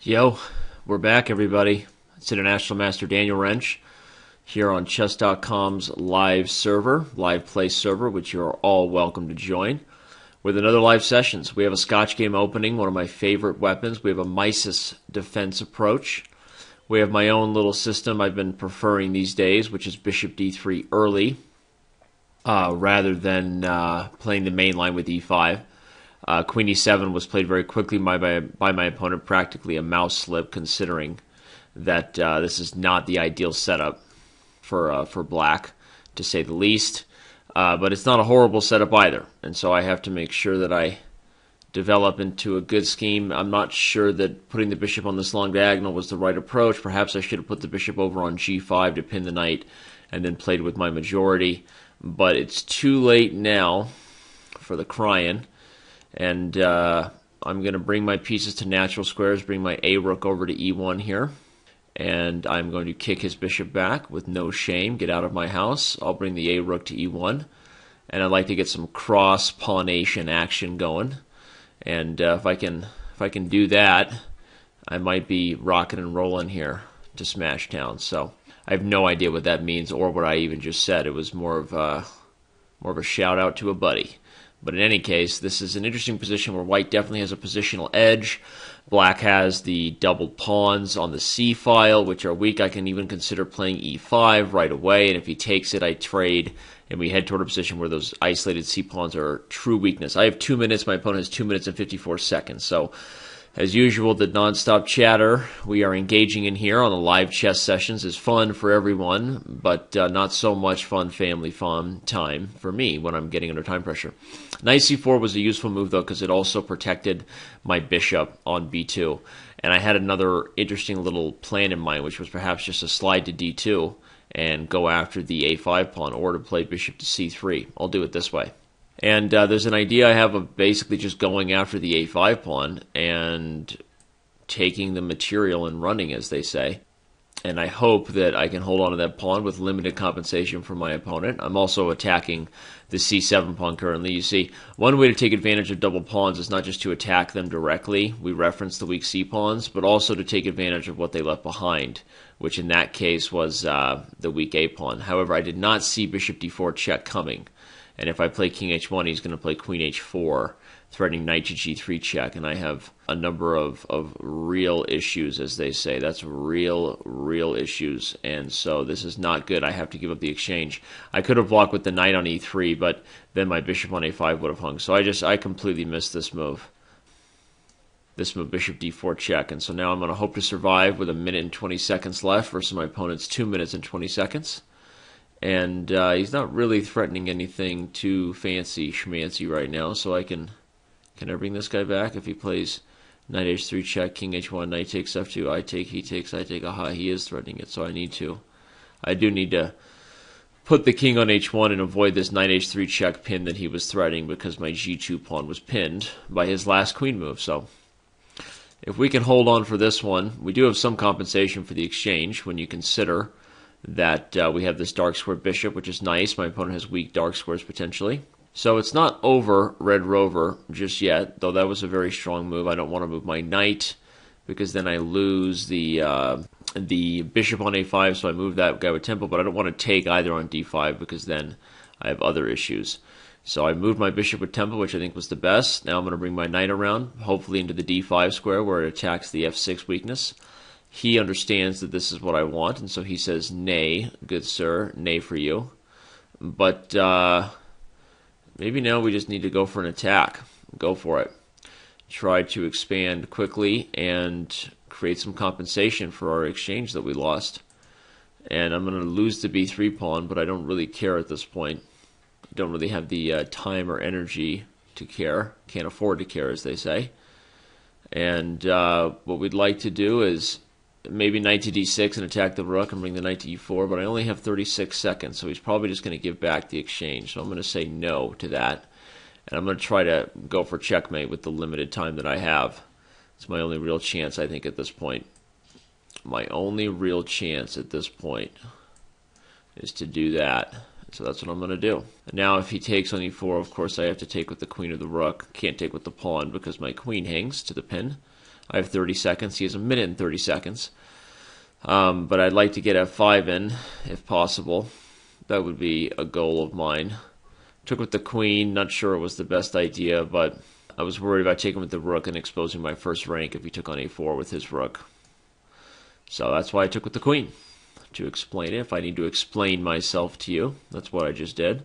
Yo, we're back, everybody. It's International Master Danny Rensch here on Chess.com's live server, live play server, which you're all welcome to join, with another live sessions. We have a Scotch game opening, one of my favorite weapons. We have a Mieses defense approach. We have my own little system I've been preferring these days, which is Bishop d3 early, rather than playing the main line with e5. Queen e7 was played very quickly by my opponent, practically a mouse slip, considering that this is not the ideal setup for black, to say the least. But it's not a horrible setup either, and so I have to make sure that I develop into a good scheme. I'm not sure that putting the bishop on this long diagonal was the right approach. Perhaps I should have put the bishop over on g5 to pin the knight and then played with my majority. But it's too late now for the crying. And I'm going to bring my pieces to natural squares, bring my a-rook over to e1 here. And I'm going to kick his bishop back with no shame. Get out of my house. I'll bring the a-rook to e1. And I'd like to get some cross-pawnation action going. And if I can do that, I might be rocking and rolling here to smash town. So I have no idea what that means or what I even just said. It was more of a shout-out to a buddy. But in any case, this is an interesting position where white definitely has a positional edge. Black has the doubled pawns on the c-file, which are weak. I can even consider playing e5 right away, and if he takes it, I trade, and we head toward a position where those isolated c-pawns are true weakness. I have 2 minutes. My opponent has 2 minutes and 54 seconds. So, as usual, the nonstop chatter we are engaging in here on the live chess sessions is fun for everyone, but not so much family fun time for me when I'm getting under time pressure. Knight c4 was a useful move, though, because it also protected my bishop on b2. And I had another interesting little plan in mind, which was perhaps just to slide to d2 and go after the a5 pawn, or to play bishop to c3. I'll do it this way. And there's an idea I have of basically just going after the a5 pawn and taking the material and running, as they say. And I hope that I can hold on to that pawn with limited compensation from my opponent. I'm also attacking the c7 pawn currently. You see, one way to take advantage of double pawns is not just to attack them directly. We reference the weak c-pawns, but also to take advantage of what they left behind, which in that case was the weak a-pawn. However, I did not see bishop d4 check coming. And if I play king h1, he's going to play queen h4, threatening knight to g3 check. And I have a number of real issues, as they say. That's real issues. And so this is not good. I have to give up the exchange. I could have blocked with the knight on e3, but then my bishop on a5 would have hung. So I completely missed this move. This move, bishop d4 check. And so now I'm going to hope to survive with 1 minute and 20 seconds left versus my opponent's 2 minutes and 20 seconds. And he's not really threatening anything too fancy schmancy right now, so can I bring this guy back? If he plays knight h3 check, king h1, knight takes f2, I take, he takes, I take, aha, he is threatening it, so I do need to put the king on h1 and avoid this knight h3 check pin that he was threatening, because my g2 pawn was pinned by his last queen move. So if we can hold on for this one, we do have some compensation for the exchange when you consider that we have this dark square bishop, which is nice. My opponent has weak dark squares potentially. So it's not over Red Rover just yet, though that was a very strong move. I don't want to move my knight, because then I lose the bishop on a5, so I move that guy with tempo, but I don't want to take either on d5, because then I have other issues. So I moved my bishop with tempo, which I think was the best. Now I'm going to bring my knight around, hopefully into the d5 square, where it attacks the f6 weakness. He understands that this is what I want, and so he says, nay, good sir, nay for you. But maybe now we just need to go for an attack. Go for it. Try to expand quickly and create some compensation for our exchange that we lost. And I'm going to lose the b3 pawn, but I don't really care at this point. I don't really have the time or energy to care. Can't afford to care, as they say. And what we'd like to do is maybe knight to d6 and attack the rook and bring the knight to e4, but I only have 36 seconds, so he's probably just going to give back the exchange. So I'm going to say no to that, and I'm going to try to go for checkmate with the limited time that I have. It's my only real chance, I think, at this point. My only real chance at this point is to do that. So that's what I'm going to do. And now if he takes on e4, of course I have to take with the queen or the rook. Can't take with the pawn because my queen hangs to the pin. I have 30 seconds. He has a minute and 30 seconds. But I'd like to get f5 in, if possible. That would be a goal of mine. Took with the queen. Not sure it was the best idea, but I was worried about taking with the rook and exposing my first rank if he took on a4 with his rook. So that's why I took with the queen, to explain it. If I need to explain myself to you, that's what I just did.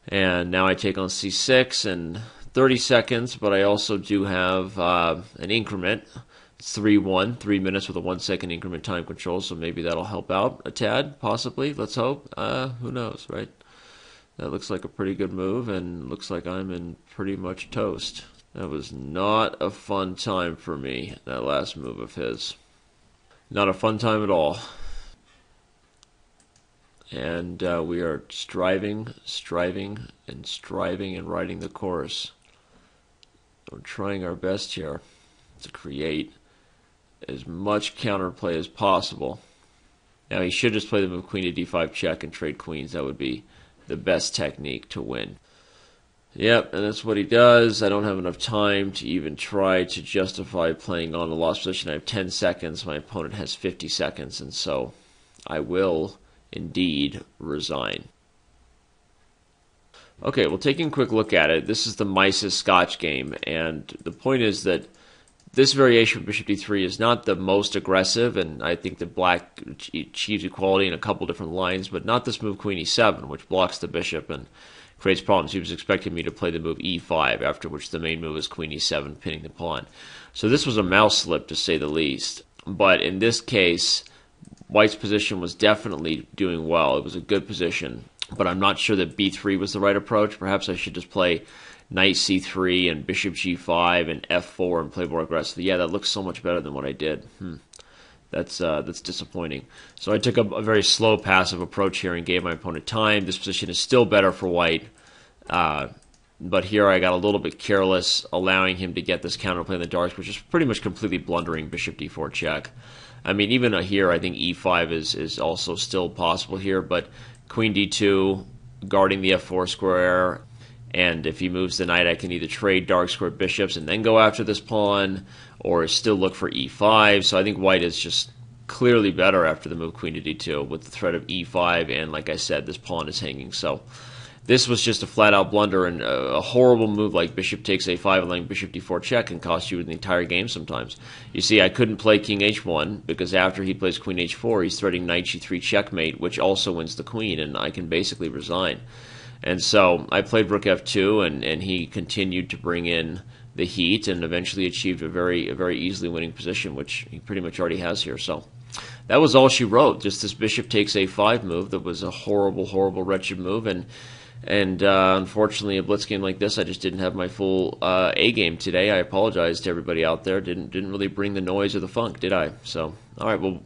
And now I take on c6 in 30 seconds, but I also do have an increment. It's 3-1, 3 minutes with a 1 second increment time control, so maybe that'll help out a tad, possibly. Let's hope. Who knows, right? That looks like a pretty good move, and looks like I'm in pretty much toast. That was not a fun time for me, that last move of his. Not a fun time at all. And we are striving, and riding the course. We're trying our best here to create as much counterplay as possible. Now he should just play the move queen to d5 check and trade queens. That would be the best technique to win. Yep, and that's what he does. I don't have enough time to even try to justify playing on a lost position. I have 10 seconds. My opponent has 50 seconds, and so I will indeed resign. Okay, well, taking a quick look at it, this is the Mieses Scotch game, and the point is that this variation of bishop d3 is not the most aggressive, and I think that black achieves equality in a couple different lines, but not this move queen e7, which blocks the bishop and creates problems. He was expecting me to play the move e5, after which the main move is queen e7, pinning the pawn. So this was a mouse slip, to say the least. But in this case, white's position was definitely doing well. It was a good position, but I'm not sure that b3 was the right approach. Perhaps I should just play knight c3 and bishop g5 and f4 and play more aggressively. Yeah, that looks so much better than what I did. That's disappointing. So I took a very slow, passive approach here and gave my opponent time. This position is still better for white, but here I got a little bit careless, allowing him to get this counterplay in the darks, which is pretty much completely blundering bishop d4 check. I mean, even here, I think e5 is also still possible here, but queen d2, guarding the f4 square, and if he moves the knight, I can either trade dark square bishops and then go after this pawn, or still look for e5. So I think white is just clearly better after the move queen to d2 with the threat of e5, and like I said, this pawn is hanging. So this was just a flat-out blunder, and a horrible move like bishop takes a5 and letting bishop d4 check can cost you the entire game sometimes. You see, I couldn't play king h1 because after he plays queen h4, he's threatening knight g3 checkmate, which also wins the queen, and I can basically resign. And so I played rook f2, and he continued to bring in the heat and eventually achieved a very easily winning position, which he pretty much already has here. So that was all she wrote, just this bishop takes a5 move that was a horrible, wretched move. And unfortunately, a blitz game like this, I just didn't have my full A game today. I apologize to everybody out there. Didn't really bring the noise or the funk, did I? So, all right, well,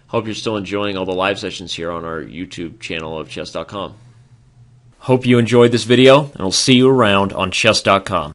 hope you're still enjoying all the live sessions here on our YouTube channel of Chess.com. Hope you enjoyed this video, and I'll see you around on Chess.com.